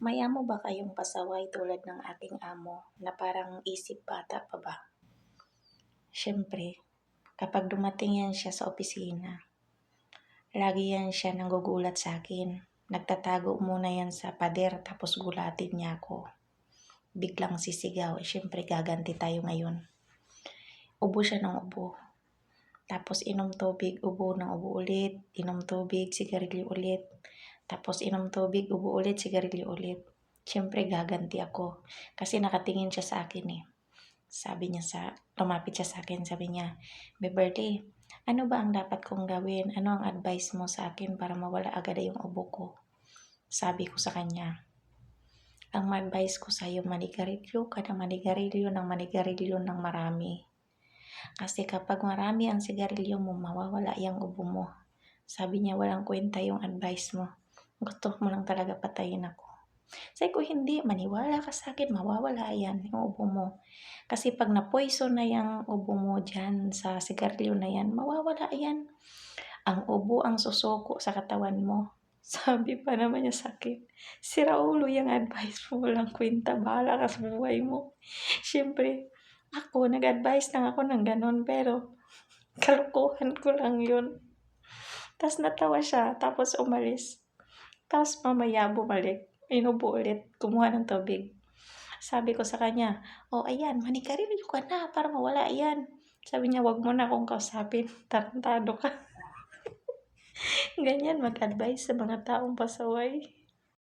May amo ba kayong pasaway tulad ng aking amo na parang isip bata pa ba? Siyempre, kapag dumating yan siya sa opisina, lagi yan siya nanggugulat sa akin. Nagtatago muna yan sa pader tapos gulatin niya ako. Biglang sisigaw, siyempre gaganti tayo ngayon. Ubo siya ng ubo. Tapos inom tubig, ubo ng ubo ulit. Inom tubig, sigarilyo ulit. Tapos inom tubig, ubo ulit, sigarilyo ulit. Siyempre gaganti ako. Kasi nakatingin siya sa akin eh. Lumapit siya sa akin, sabi niya, Beverly, ano ba ang dapat kong gawin? Ano ang advice mo sa akin para mawala agad yung ubo ko? Sabi ko sa kanya, ang advice ko sa iyo, manigarilyo ka na manigarilyo ng marami. Kasi kapag marami ang sigarilyo mo, mawawala yung ubo mo. Sabi niya, walang kwenta yung advice mo. Gusto mo lang talaga patayin ako. Sabi ko, hindi, maniwala ka sa akin, mawawala yan, yung ubo mo. Kasi pag na-poison na yung ubo mo dyan sa sigarilyo na yan, mawawala yan. Ang ubo ang susuko sa katawan mo. Sabi pa naman niya sa akin, sira ulo yung advice mo, walang kwenta, bahala ka sa buhay mo. Siyempre, ako, nag-advise lang ako ng ganun, pero kalukuhan ko lang yun. Tapos natawa siya, tapos umalis. Tapos mamaya bumalik, inubo ulit, kumuha ng tubig. Sabi ko sa kanya, ayan, manigarilyo ka na para mawala yan. Sabi niya, wag mo na akong kausapin, tarantado ka. Ganyan mag-advise sa mga taong pasaway.